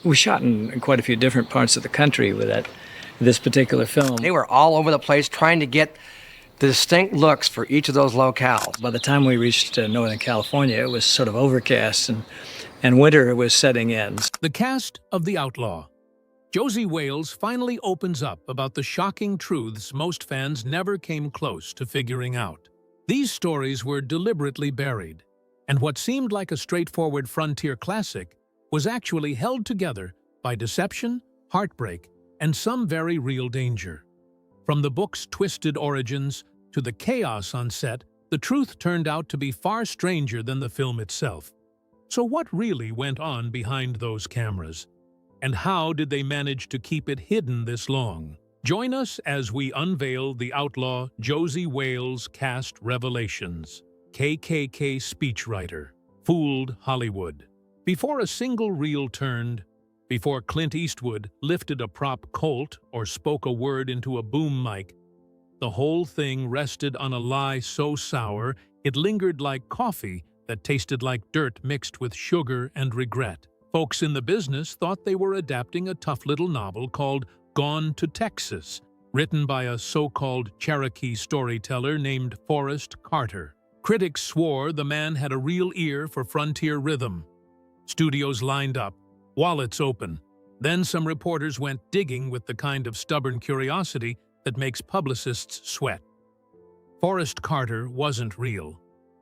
We shot in quite a few different parts of the country with this particular film. They were all over the place trying to get the distinct looks for each of those locales. By the time we reached Northern California, it was sort of overcast and winter was setting in. The cast of The Outlaw. Josey Wales finally opens up about the shocking truths most fans never came close to figuring out. These stories were deliberately buried, and what seemed like a straightforward frontier classic was actually held together by deception, heartbreak, and some very real danger. From the book's twisted origins to the chaos on set, the truth turned out to be far stranger than the film itself. So what really went on behind those cameras? And how did they manage to keep it hidden this long? Join us as we unveil the Outlaw Josey Wales cast revelations. KKK speechwriter fooled Hollywood. Before a single reel turned, before Clint Eastwood lifted a prop Colt or spoke a word into a boom mic, the whole thing rested on a lie so sour it lingered like coffee that tasted like dirt mixed with sugar and regret. Folks in the business thought they were adapting a tough little novel called Gone to Texas, written by a so-called Cherokee storyteller named Forrest Carter. Critics swore the man had a real ear for frontier rhythm. Studios lined up, wallets open. Then some reporters went digging with the kind of stubborn curiosity that makes publicists sweat. Forrest Carter wasn't real.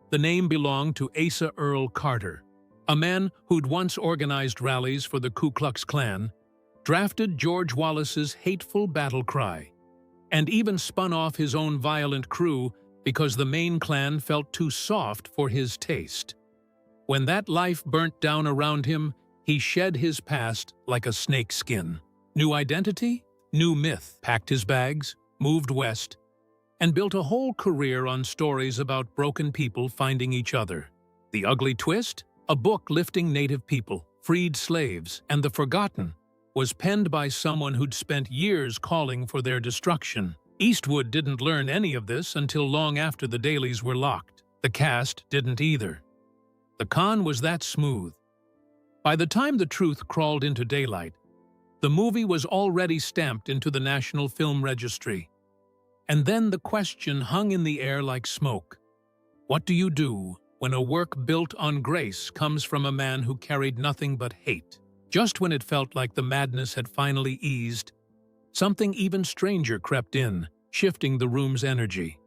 The name belonged to Asa Earl Carter, a man who'd once organized rallies for the Ku Klux Klan, drafted George Wallace's hateful battle cry, and even spun off his own violent crew because the main Klan felt too soft for his taste. When that life burnt down around him, he shed his past like a snake skin. New identity, new myth, packed his bags, moved west, and built a whole career on stories about broken people finding each other. The Ugly Twist, a book lifting Native people, freed slaves, and the Forgotten, was penned by someone who'd spent years calling for their destruction. Eastwood didn't learn any of this until long after the dailies were locked. The cast didn't either. The con was that smooth. By the time the truth crawled into daylight, the movie was already stamped into the National Film Registry. And then the question hung in the air like smoke. What do you do when a work built on grace comes from a man who carried nothing but hate? Just when it felt like the madness had finally eased, something even stranger crept in, shifting the room's energy.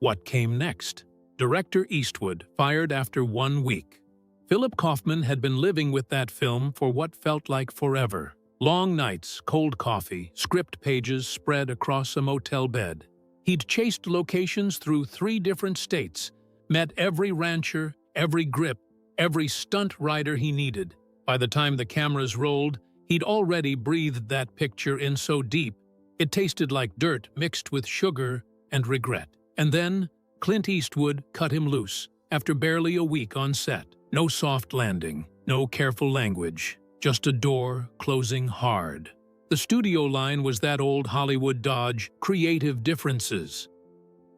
What came next? Director Eastwood fired after 1 week. Philip Kaufman had been living with that film for what felt like forever. Long nights, cold coffee, script pages spread across a motel bed. He'd chased locations through 3 different states, met every rancher, every grip, every stunt rider he needed. By the time the cameras rolled, he'd already breathed that picture in so deep, it tasted like dirt mixed with sugar and regret. And then, Clint Eastwood cut him loose, after barely a week on set. No soft landing, no careful language, just a door closing hard. The studio line was that old Hollywood dodge, creative differences.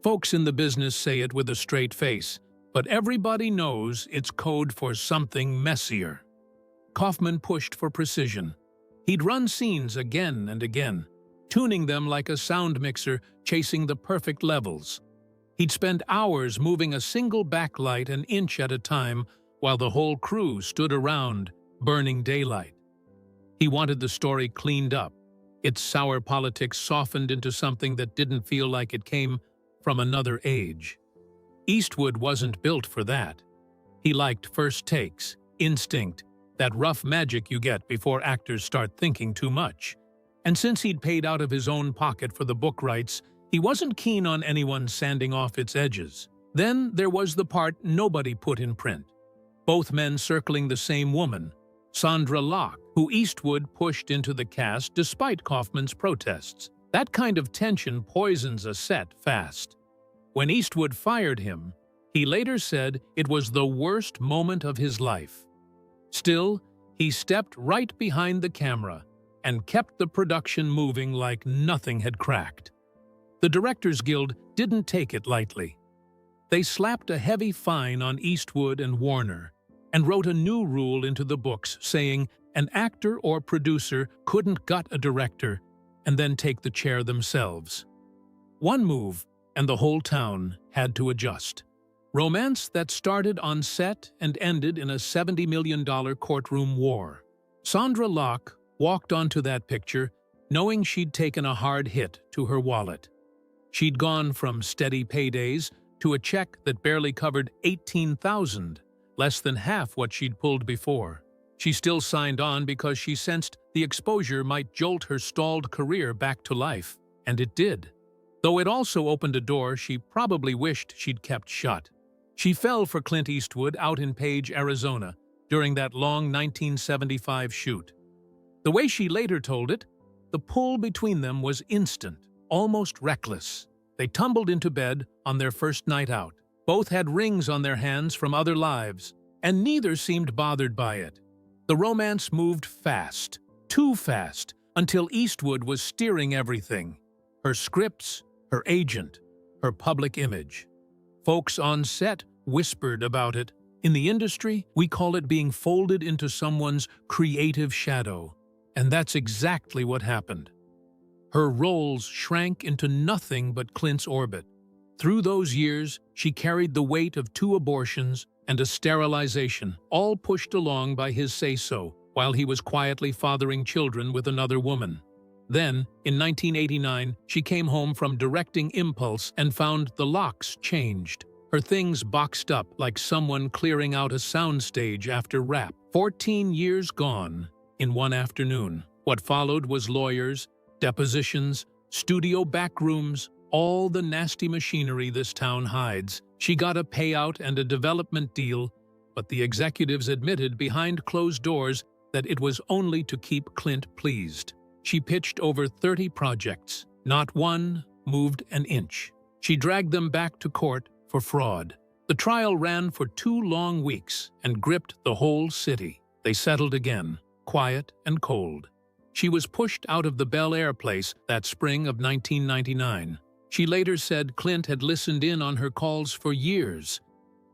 Folks in the business say it with a straight face, but everybody knows it's code for something messier. Kaufman pushed for precision. He'd run scenes again and again, tuning them like a sound mixer chasing the perfect levels. He'd spend hours moving a single backlight an inch at a time while the whole crew stood around, burning daylight. He wanted the story cleaned up, its sour politics softened into something that didn't feel like it came from another age. Eastwood wasn't built for that. He liked first takes, instinct, that rough magic you get before actors start thinking too much. And since he'd paid out of his own pocket for the book rights, he wasn't keen on anyone sanding off its edges. Then there was the part nobody put in print. Both men circling the same woman, Sondra Locke, who Eastwood pushed into the cast despite Kaufman's protests. That kind of tension poisons a set fast. When Eastwood fired him, he later said it was the worst moment of his life. Still, he stepped right behind the camera and kept the production moving like nothing had cracked. The Directors Guild didn't take it lightly. They slapped a heavy fine on Eastwood and Warner, and wrote a new rule into the books saying An actor or producer couldn't gut a director and then take the chair themselves. One move, and the whole town had to adjust. Romance that started on set and ended in a $70 million courtroom war. Sondra Locke walked onto that picture knowing she'd taken a hard hit to her wallet. She'd gone from steady paydays to a check that barely covered $18,000, less than half what she'd pulled before. She still signed on because she sensed the exposure might jolt her stalled career back to life, and it did. Though it also opened a door she probably wished she'd kept shut. She fell for Clint Eastwood out in Page, Arizona, during that long 1975 shoot. The way she later told it, the pull between them was instant, almost reckless. They tumbled into bed on their first night out. Both had rings on their hands from other lives, and neither seemed bothered by it. The romance moved fast, too fast, until Eastwood was steering everything. Her scripts, her agent, her public image. Folks on set whispered about it. In the industry, we call it being folded into someone's creative shadow. And that's exactly what happened. Her roles shrank into nothing but Clint's orbit. Through those years, she carried the weight of 2 abortions and a sterilization, all pushed along by his say-so, while he was quietly fathering children with another woman. Then, in 1989, she came home from directing Impulse and found the locks changed. Her things boxed up like someone clearing out a soundstage after rap. 14 years gone in one afternoon. What followed was lawyers, depositions, studio backrooms, all the nasty machinery this town hides. She got a payout and a development deal, but the executives admitted behind closed doors that it was only to keep Clint pleased. She pitched over 30 projects. Not one moved an inch. She dragged them back to court for fraud. The trial ran for 2 long weeks and gripped the whole city. They settled again, quiet and cold. She was pushed out of the Bel Air place that spring of 1999. She later said Clint had listened in on her calls for years.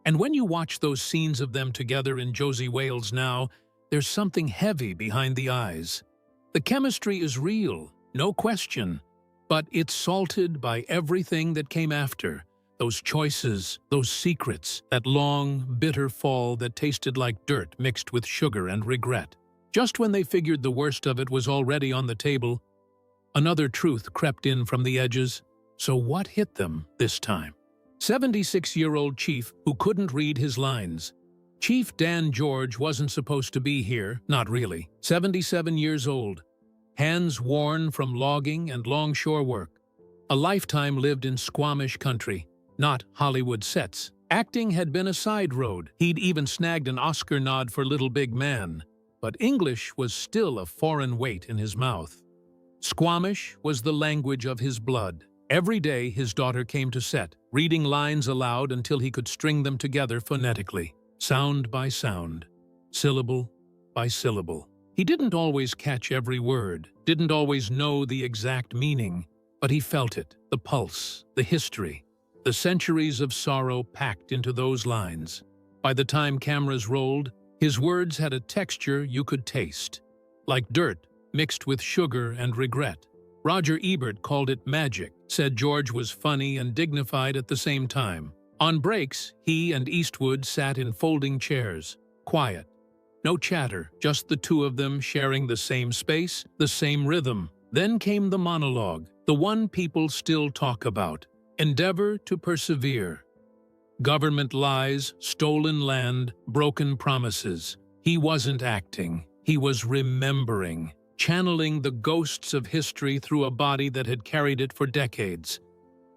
And when you watch those scenes of them together in Josey Wales now, there's something heavy behind the eyes. The chemistry is real, no question, but it's salted by everything that came after. Those choices, those secrets, that long, bitter fall that tasted like dirt mixed with sugar and regret. Just when they figured the worst of it was already on the table, another truth crept in from the edges. So what hit them this time? 76-year-old Chief who couldn't read his lines. Chief Dan George wasn't supposed to be here, not really. 77 years old, hands worn from logging and longshore work. A lifetime lived in Squamish country, not Hollywood sets. Acting had been a side road. He'd even snagged an Oscar nod for Little Big Man. But English was still a foreign weight in his mouth. Squamish was the language of his blood. Every day his daughter came to set, reading lines aloud until he could string them together phonetically, sound by sound, syllable by syllable. He didn't always catch every word, didn't always know the exact meaning, but he felt it, the pulse, the history, the centuries of sorrow packed into those lines. By the time cameras rolled, his words had a texture you could taste, like dirt mixed with sugar and regret. Roger Ebert called it magic, said George was funny and dignified at the same time. On breaks, he and Eastwood sat in folding chairs, quiet. No chatter, just the 2 of them sharing the same space, the same rhythm. Then came the monologue, the one people still talk about. Endeavor to persevere. Government lies, stolen land, broken promises. He wasn't acting, he was remembering. Channeling the ghosts of history through a body that had carried it for decades.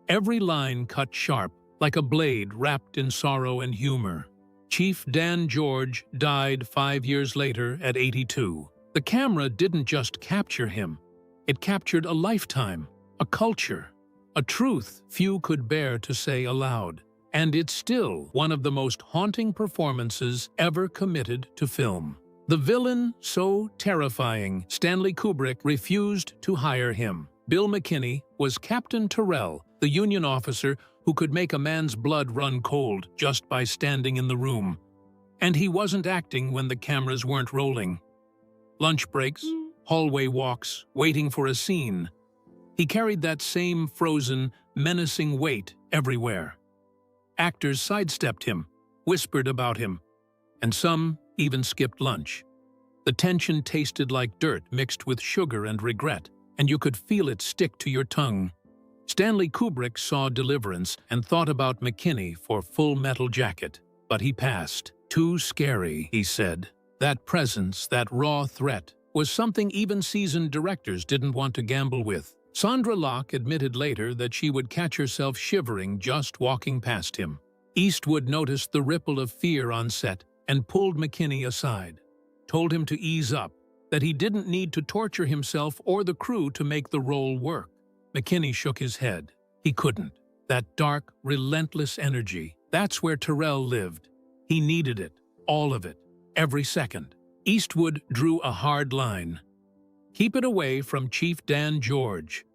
Every line cut sharp, like a blade wrapped in sorrow and humor. Chief Dan George died 5 years later at 82. The camera didn't just capture him. It captured a lifetime, a culture, a truth few could bear to say aloud. And it's still one of the most haunting performances ever committed to film. The villain, so terrifying, Stanley Kubrick refused to hire him. Bill McKinney was Captain Terrell, the Union officer who could make a man's blood run cold just by standing in the room. And he wasn't acting when the cameras weren't rolling. lunch breaks, hallway walks, waiting for a scene. He carried that same frozen, menacing weight everywhere. Actors sidestepped him, whispered about him, and some even skipped lunch. The tension tasted like dirt mixed with sugar and regret, and you could feel it stick to your tongue. Stanley Kubrick saw Deliverance and thought about McKinney for Full Metal Jacket, but he passed. Too scary, he said. That presence, that raw threat, was something even seasoned directors didn't want to gamble with. Sondra Locke admitted later that she would catch herself shivering just walking past him. Eastwood noticed the ripple of fear on set and pulled McKinney aside, told him to ease up, that he didn't need to torture himself or the crew to make the role work. McKinney shook his head. He couldn't. That dark, relentless energy, that's where Terrell lived. He needed it, all of it, every second. Eastwood drew a hard line. Keep it away from Chief Dan George.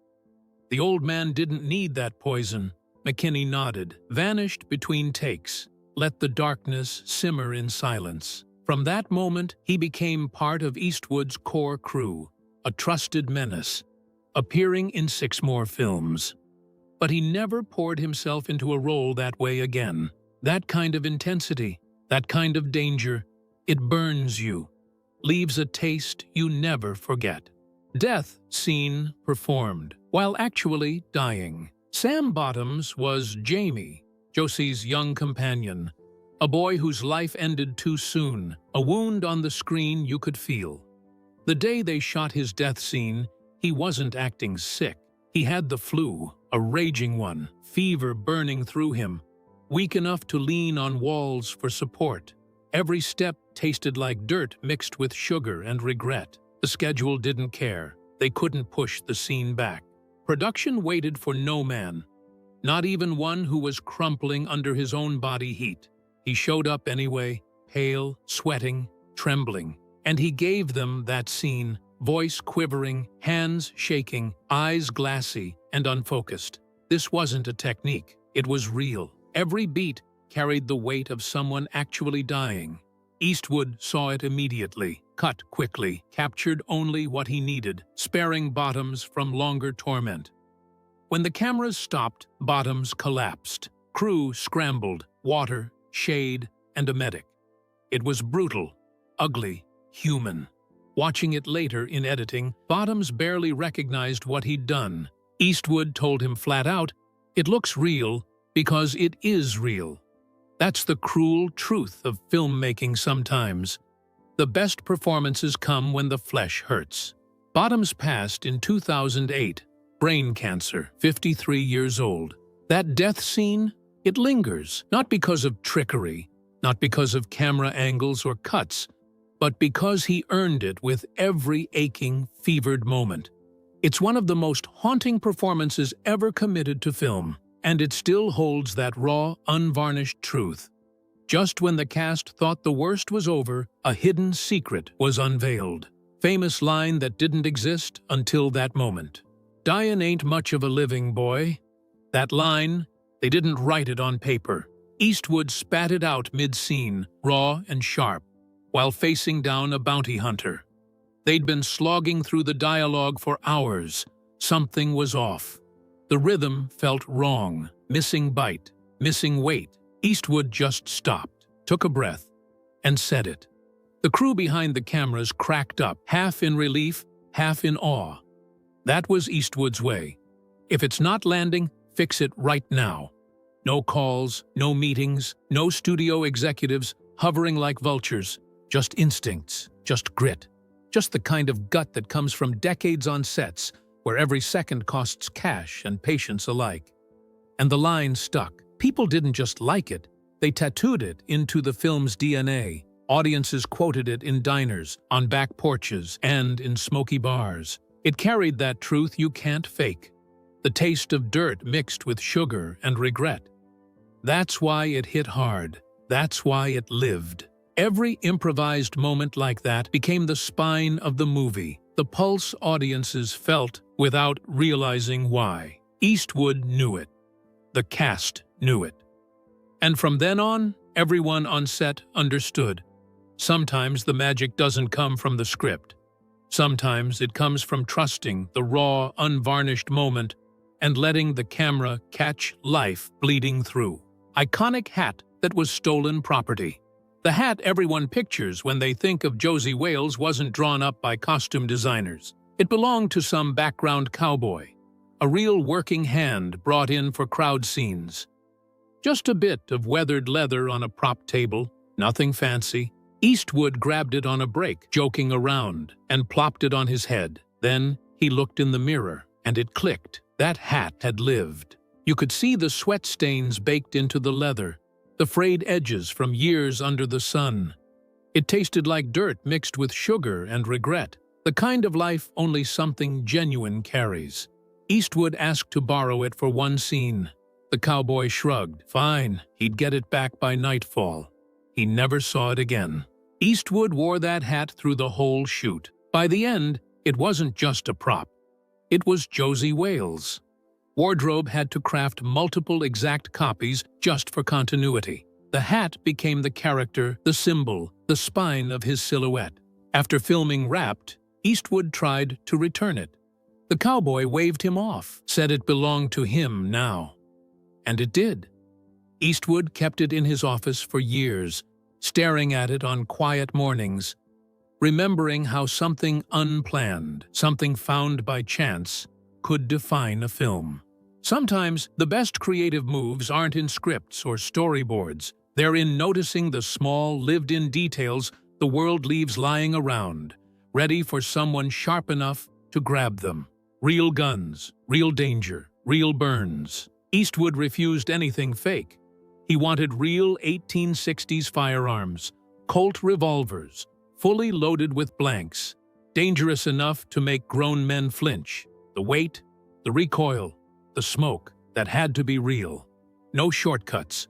The old man didn't need that poison. McKinney nodded, vanished between takes, let the darkness simmer in silence. From that moment, he became part of Eastwood's core crew, a trusted menace, appearing in 6 more films. But he never poured himself into a role that way again. That kind of intensity, that kind of danger, it burns you, leaves a taste you never forget. Death scene performed, while actually dying. Sam Bottoms was Jamie, Josey's young companion, a boy whose life ended too soon, a wound on the screen you could feel. The day they shot his death scene, he wasn't acting sick. He had the flu, a raging one, fever burning through him, weak enough to lean on walls for support. Every step tasted like dirt mixed with sugar and regret. The schedule didn't care. They couldn't push the scene back. Production waited for no man, not even one who was crumpling under his own body heat. He showed up anyway, pale, sweating, trembling, and he gave them that scene, voice quivering, hands shaking, eyes glassy and unfocused. This wasn't a technique. It was real. Every beat carried the weight of someone actually dying. Eastwood saw it immediately, cut quickly, captured only what he needed, sparing Bottoms from longer torment. When the cameras stopped, Bottoms collapsed. Crew scrambled, water, shade, and a medic. It was brutal, ugly, human. Watching it later in editing, Bottoms barely recognized what he'd done. Eastwood told him flat out, "It looks real because it is real." That's the cruel truth of filmmaking sometimes. The best performances come when the flesh hurts. Bottoms passed in 2008, brain cancer, 53 years old. That death scene, it lingers, not because of trickery, not because of camera angles or cuts, but because he earned it with every aching, fevered moment. It's one of the most haunting performances ever committed to film, and it still holds that raw, unvarnished truth. Just when the cast thought the worst was over, a hidden secret was unveiled. Famous line that didn't exist until that moment. "Dyin' ain't much of a living, boy." That line, they didn't write it on paper. Eastwood spat it out mid-scene, raw and sharp, while facing down a bounty hunter. They'd been slogging through the dialogue for hours. Something was off. The rhythm felt wrong, missing bite, missing weight. Eastwood just stopped, took a breath, and said it. The crew behind the cameras cracked up, half in relief, half in awe. That was Eastwood's way. If it's not landing, fix it right now. No calls, no meetings, no studio executives hovering like vultures. Just instincts, just grit. Just the kind of gut that comes from decades on sets where every second costs cash and patience alike. And the line stuck. People didn't just like it, they tattooed it into the film's DNA. Audiences quoted it in diners, on back porches, and in smoky bars. It carried that truth you can't fake. The taste of dirt mixed with sugar and regret. That's why it hit hard. That's why it lived. Every improvised moment like that became the spine of the movie, the pulse audiences felt without realizing why. Eastwood knew it. The cast knew it. And from then on, everyone on set understood. Sometimes the magic doesn't come from the script. Sometimes it comes from trusting the raw, unvarnished moment and letting the camera catch life bleeding through. Iconic hat that was stolen property. The hat everyone pictures when they think of Josey Wales wasn't drawn up by costume designers. It belonged to some background cowboy, a real working hand brought in for crowd scenes. Just a bit of weathered leather on a prop table, nothing fancy. Eastwood grabbed it on a break, joking around, and plopped it on his head. Then he looked in the mirror, and it clicked. That hat had lived. You could see the sweat stains baked into the leather, the frayed edges from years under the sun. It tasted like dirt mixed with sugar and regret, the kind of life only something genuine carries. Eastwood asked to borrow it for one scene. The cowboy shrugged. Fine, he'd get it back by nightfall. He never saw it again. Eastwood wore that hat through the whole shoot. By the end, it wasn't just a prop. It was Josey Wales. Wardrobe had to craft multiple exact copies just for continuity. The hat became the character, the symbol, the spine of his silhouette. After filming Wrapped, Eastwood tried to return it. The cowboy waved him off, said it belonged to him now. And it did. Eastwood kept it in his office for years, staring at it on quiet mornings, remembering how something unplanned, something found by chance, could define a film. Sometimes the best creative moves aren't in scripts or storyboards. They're in noticing the small, lived-in details the world leaves lying around, ready for someone sharp enough to grab them. Real guns, real danger, real burns. Eastwood refused anything fake. He wanted real 1860s firearms, Colt revolvers, fully loaded with blanks, dangerous enough to make grown men flinch. The weight, the recoil, the smoke, that had to be real. No shortcuts.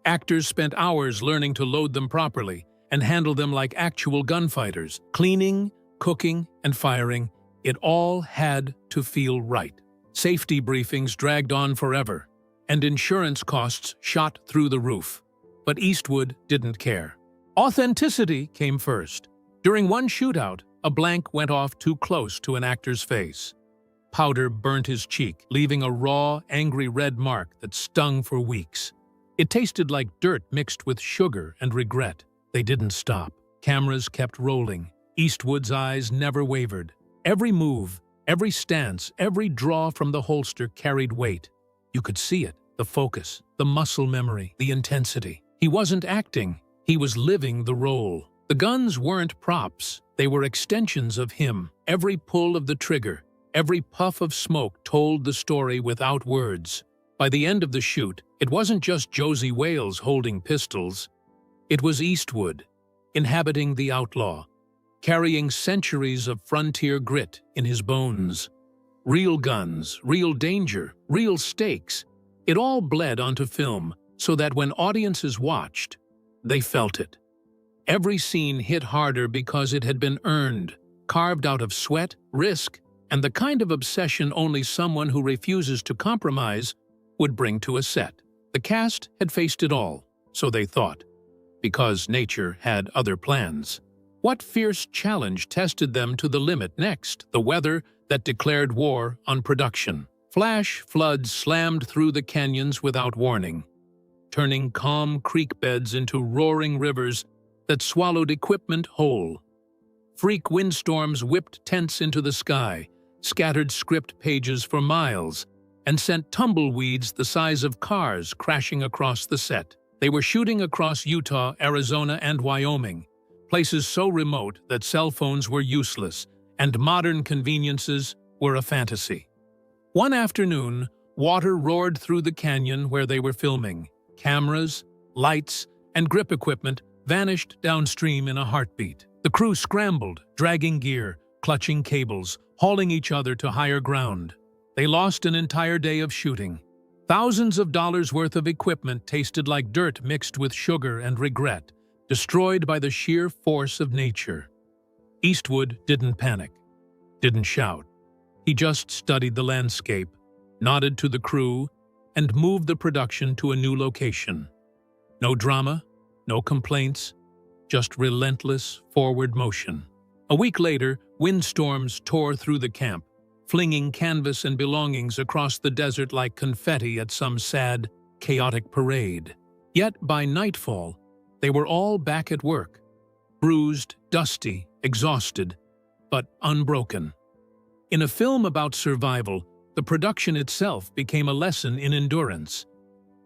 Actors spent hours learning to load them properly and handle them like actual gunfighters. Cleaning, cooking, and firing, it all had to feel right. Safety briefings dragged on forever, and insurance costs shot through the roof. But Eastwood didn't care. Authenticity came first. During one shootout, a blank went off too close to an actor's face. Powder burnt his cheek, leaving a raw, angry red mark that stung for weeks. It tasted like dirt mixed with sugar and regret. They didn't stop. Cameras kept rolling. Eastwood's eyes never wavered. Every move, every stance, every draw from the holster carried weight. You could see it, the focus, the muscle memory, the intensity. He wasn't acting, he was living the role. The guns weren't props, they were extensions of him. Every pull of the trigger, every puff of smoke told the story without words. By the end of the shoot, it wasn't just Josey Wales holding pistols. It was Eastwood, inhabiting the outlaw, carrying centuries of frontier grit in his bones. Real guns, real danger, real stakes. It all bled onto film so that when audiences watched, they felt it. Every scene hit harder because it had been earned, carved out of sweat, risk, and the kind of obsession only someone who refuses to compromise would bring to a set. The cast had faced it all, so they thought, because nature had other plans. What fierce challenge tested them to the limit next? The weather that declared war on production. Flash floods slammed through the canyons without warning, turning calm creek beds into roaring rivers that swallowed equipment whole. Freak windstorms whipped tents into the sky, scattered script pages for miles, and sent tumbleweeds the size of cars crashing across the set. They were shooting across Utah, Arizona, and Wyoming, places so remote that cell phones were useless and modern conveniences were a fantasy. One afternoon, water roared through the canyon where they were filming. Cameras, lights, and grip equipment vanished downstream in a heartbeat. The crew scrambled, dragging gear, clutching cables, hauling each other to higher ground. They lost an entire day of shooting. Thousands of dollars worth of equipment tasted like dirt mixed with sugar and regret, destroyed by the sheer force of nature. Eastwood didn't panic, didn't shout. He just studied the landscape, nodded to the crew, and moved the production to a new location. No drama, no complaints, just relentless forward motion. A week later, windstorms tore through the camp, flinging canvas and belongings across the desert like confetti at some sad, chaotic parade. Yet by nightfall, they were all back at work, bruised, dusty, exhausted, but unbroken. In a film about survival, the production itself became a lesson in endurance.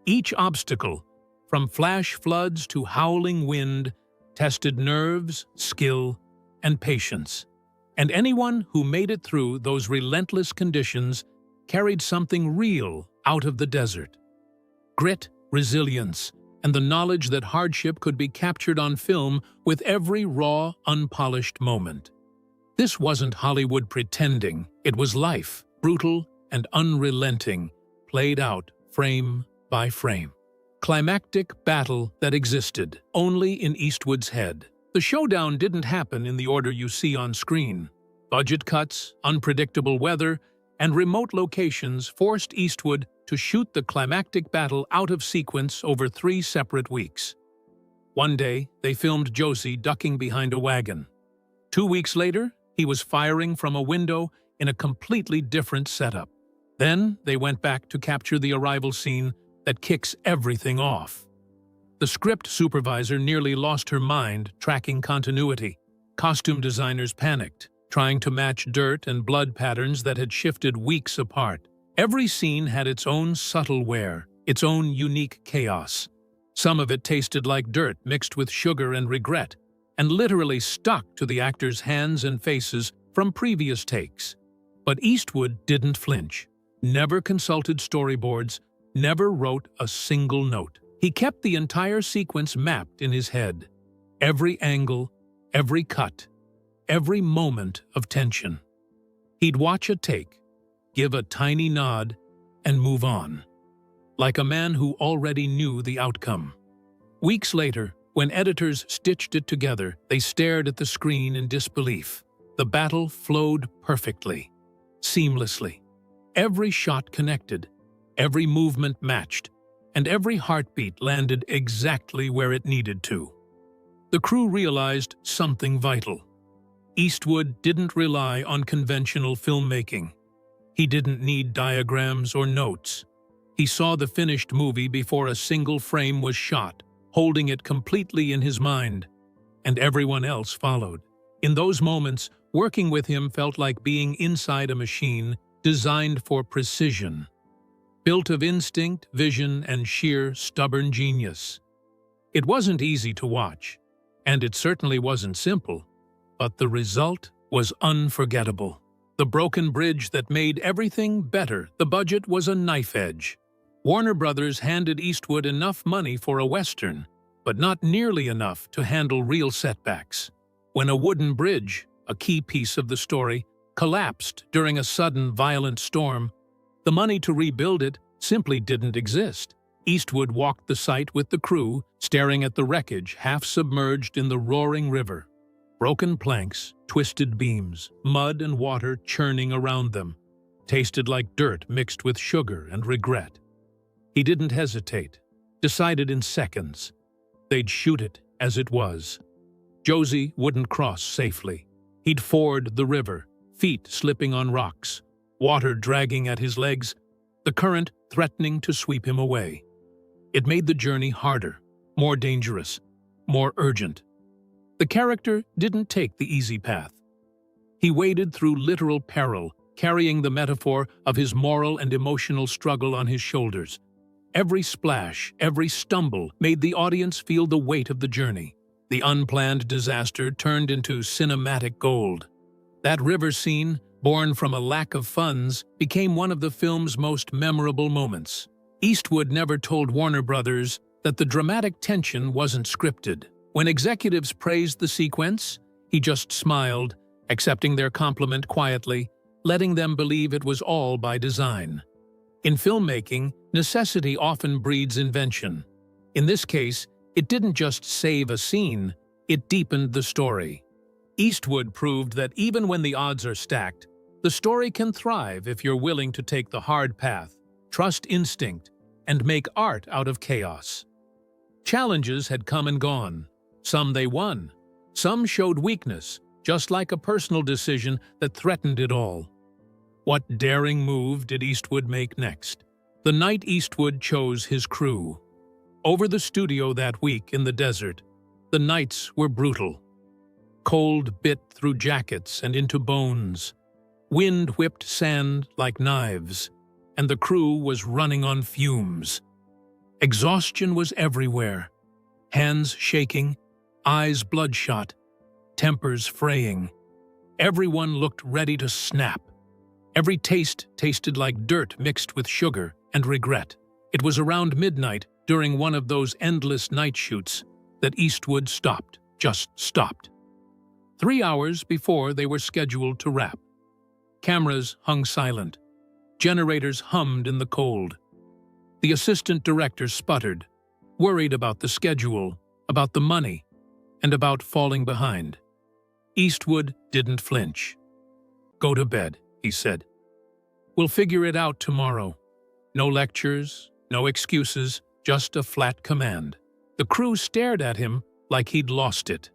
Each obstacle, from flash floods to howling wind, tested nerves, skill, and patience. And anyone who made it through those relentless conditions carried something real out of the desert. Grit, resilience, and the knowledge that hardship could be captured on film with every raw, unpolished moment. This wasn't Hollywood pretending. It was life, brutal and unrelenting, played out frame by frame. Climactic battle that existed only in Eastwood's head. The showdown didn't happen in the order you see on screen. Budget cuts, unpredictable weather, and remote locations forced Eastwood to shoot the climactic battle out of sequence over 3 separate weeks. One day, they filmed Josey ducking behind a wagon. 2 weeks later, he was firing from a window in a completely different setup. Then, they went back to capture the arrival scene that kicks everything off. The script supervisor nearly lost her mind tracking continuity. Costume designers panicked, trying to match dirt and blood patterns that had shifted weeks apart. Every scene had its own subtle wear, its own unique chaos. Some of it tasted like dirt mixed with sugar and regret, and literally stuck to the actors' hands and faces from previous takes. But Eastwood didn't flinch, never consulted storyboards, never wrote a single note. He kept the entire sequence mapped in his head. Every angle, every cut, every moment of tension. He'd watch a take, give a tiny nod, and move on, like a man who already knew the outcome. Weeks later, when editors stitched it together, they stared at the screen in disbelief. The battle flowed perfectly, seamlessly. Every shot connected, every movement matched, and every heartbeat landed exactly where it needed to. The crew realized something vital. Eastwood didn't rely on conventional filmmaking. He didn't need diagrams or notes. He saw the finished movie before a single frame was shot, holding it completely in his mind, and everyone else followed. In those moments, working with him felt like being inside a machine designed for precision, built of instinct, vision, and sheer stubborn genius. It wasn't easy to watch, and it certainly wasn't simple, but the result was unforgettable. The broken bridge that made everything better. The budget was a knife edge. Warner Brothers handed Eastwood enough money for a Western, but not nearly enough to handle real setbacks. When a wooden bridge, a key piece of the story, collapsed during a sudden violent storm, the money to rebuild it simply didn't exist. Eastwood walked the site with the crew, staring at the wreckage half submerged in the roaring river. Broken planks, twisted beams, mud and water churning around them, tasted like dirt mixed with sugar and regret. He didn't hesitate, decided in seconds. They'd shoot it as it was. Josey wouldn't cross safely. He'd ford the river, feet slipping on rocks, water dragging at his legs, the current threatening to sweep him away. It made the journey harder, more dangerous, more urgent. The character didn't take the easy path. He waded through literal peril, carrying the metaphor of his moral and emotional struggle on his shoulders. Every splash, every stumble made the audience feel the weight of the journey. The unplanned disaster turned into cinematic gold. That river scene, born from a lack of funds, became one of the film's most memorable moments. Eastwood never told Warner Brothers that the dramatic tension wasn't scripted. When executives praised the sequence, he just smiled, accepting their compliment quietly, letting them believe it was all by design. In filmmaking, necessity often breeds invention. In this case, it didn't just save a scene, it deepened the story. Eastwood proved that even when the odds are stacked, the story can thrive if you're willing to take the hard path, trust instinct, and make art out of chaos. Challenges had come and gone. Some they won. Some showed weakness, just like a personal decision that threatened it all. What daring move did Eastwood make next? The night Eastwood chose his crew. Over the studio that week in the desert, the nights were brutal. Cold bit through jackets and into bones. Wind whipped sand like knives, and the crew was running on fumes. Exhaustion was everywhere. Hands shaking, eyes bloodshot, tempers fraying. Everyone looked ready to snap. Every taste tasted like dirt mixed with sugar and regret. It was around midnight, during one of those endless night shoots, that Eastwood stopped, just stopped. 3 hours before they were scheduled to wrap. Cameras hung silent. Generators hummed in the cold. The assistant director sputtered, worried about the schedule, about the money, and about falling behind. Eastwood didn't flinch. "Go to bed," he said. "We'll figure it out tomorrow." No lectures, no excuses, just a flat command. The crew stared at him like he'd lost it.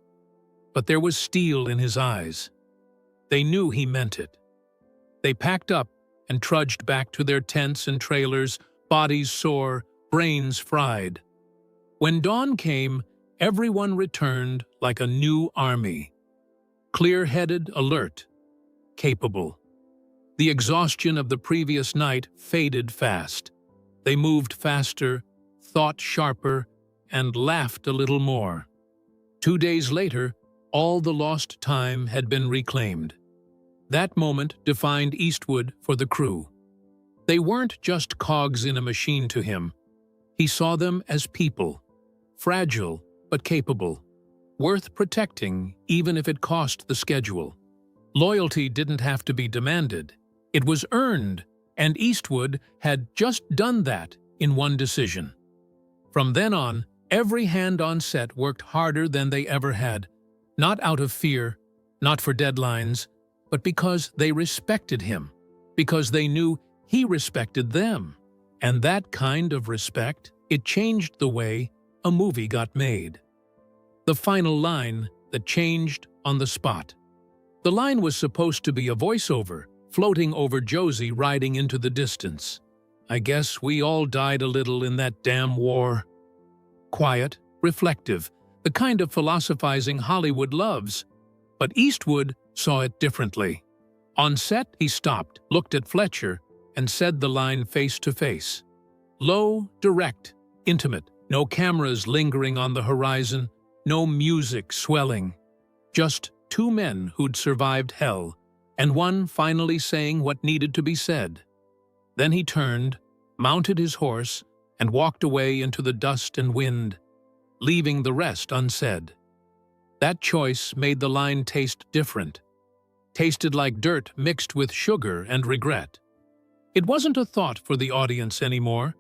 But there was steel in his eyes. They knew he meant it. They packed up and trudged back to their tents and trailers, bodies sore, brains fried. When dawn came, everyone returned like a new army. Clear-headed, alert, capable. The exhaustion of the previous night faded fast. They moved faster, thought sharper, and laughed a little more. 2 days later, all the lost time had been reclaimed. That moment defined Eastwood for the crew. They weren't just cogs in a machine to him. He saw them as people, fragile but capable, worth protecting even if it cost the schedule. Loyalty didn't have to be demanded. It was earned, and Eastwood had just done that in one decision. From then on, every hand on set worked harder than they ever had, not out of fear, not for deadlines, but because they respected him, because they knew he respected them. And that kind of respect, it changed the way a movie got made. The final line that changed on the spot. The line was supposed to be a voiceover, floating over Josey riding into the distance. "I guess we all died a little in that damn war." Quiet, reflective, the kind of philosophizing Hollywood loves. But Eastwood saw it differently. On set, he stopped, looked at Fletcher, and said the line face to face. Low, direct, intimate, no cameras lingering on the horizon, no music swelling. Just two men who'd survived hell, and one finally saying what needed to be said. Then he turned, mounted his horse, and walked away into the dust and wind, leaving the rest unsaid. That choice made the line taste different. Tasted like dirt mixed with sugar and regret. It wasn't a thought for the audience anymore.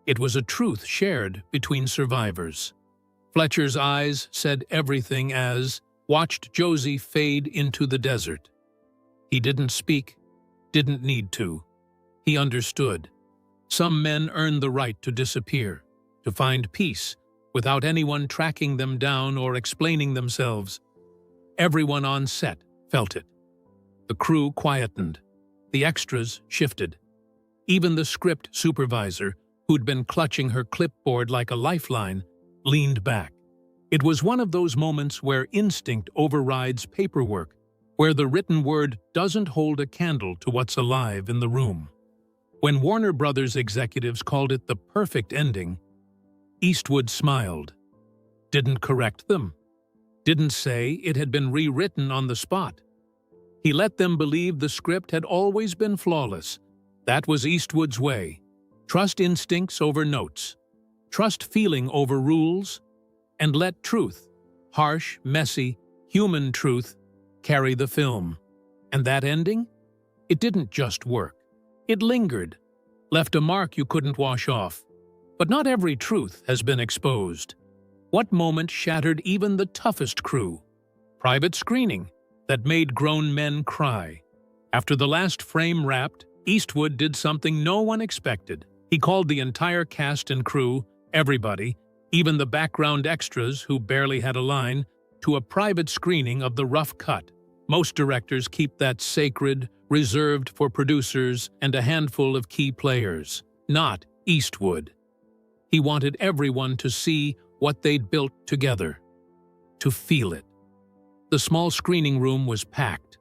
It was a truth shared between survivors. Fletcher's eyes said everything as watched Josey fade into the desert. He didn't speak, didn't need to. He understood. Some men earn the right to disappear, to find peace, without anyone tracking them down or explaining themselves. Everyone on set felt it. The crew quietened. The extras shifted. Even the script supervisor, who'd been clutching her clipboard like a lifeline, leaned back. It was one of those moments where instinct overrides paperwork, where the written word doesn't hold a candle to what's alive in the room. When Warner Brothers executives called it the perfect ending, Eastwood smiled. Didn't correct them. Didn't say it had been rewritten on the spot. He let them believe the script had always been flawless. That was Eastwood's way. Trust instincts over notes. Trust feeling over rules. And let truth, harsh, messy, human truth, carry the film. And that ending? It didn't just work. It lingered, left a mark you couldn't wash off. But not every truth has been exposed. What moment shattered even the toughest crew? Private screening that made grown men cry. After the last frame wrapped, Eastwood did something no one expected. He called the entire cast and crew, everybody, even the background extras who barely had a line, to a private screening of the rough cut. Most directors keep that sacred, reserved for producers and a handful of key players. Not Eastwood. He wanted everyone to see what they'd built together, to feel it. The small screening room was packed,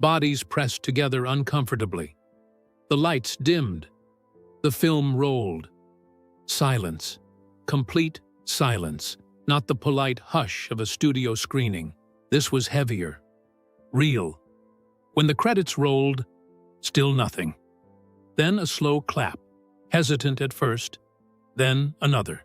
bodies pressed together uncomfortably. The lights dimmed. The film rolled. Silence. Complete silence. Not the polite hush of a studio screening. This was heavier. Real. When the credits rolled, still nothing. Then a slow clap, hesitant at first, then another.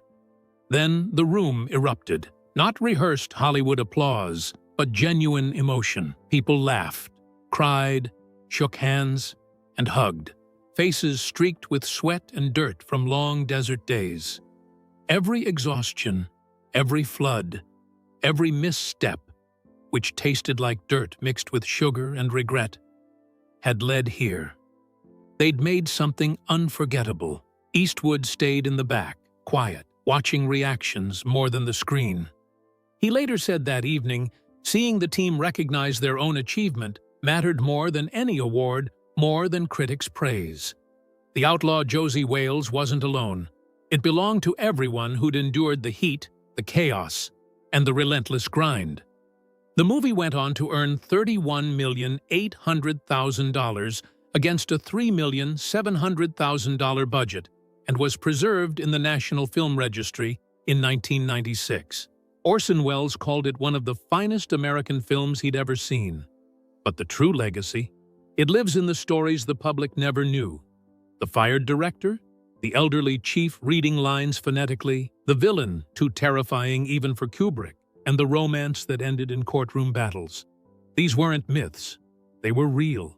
Then the room erupted. Not rehearsed Hollywood applause, but genuine emotion. People laughed, cried, shook hands, and hugged. Faces streaked with sweat and dirt from long desert days. Every exhaustion, every flood, every misstep, which tasted like dirt mixed with sugar and regret, had led here. They'd made something unforgettable. Eastwood stayed in the back, quiet, watching reactions more than the screen. He later said that evening, seeing the team recognize their own achievement mattered more than any award, more than critics' praise. The Outlaw Josey Wales wasn't alone. It belonged to everyone who'd endured the heat, the chaos, and the relentless grind. The movie went on to earn $31,800,000 against a $3,700,000 budget and was preserved in the National Film Registry in 1996. Orson Welles called it one of the finest American films he'd ever seen. But the true legacy? It lives in the stories the public never knew. The fired director, the elderly chief reading lines phonetically, the villain too terrifying even for Kubrick, and the romance that ended in courtroom battles. These weren't myths. They were real.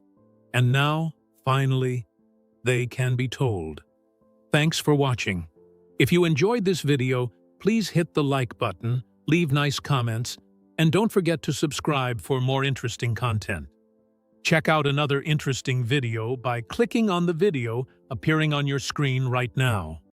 And now, finally, they can be told. Thanks for watching. If you enjoyed this video, please hit the like button, leave nice comments, and don't forget to subscribe for more interesting content. Check out another interesting video by clicking on the video appearing on your screen right now.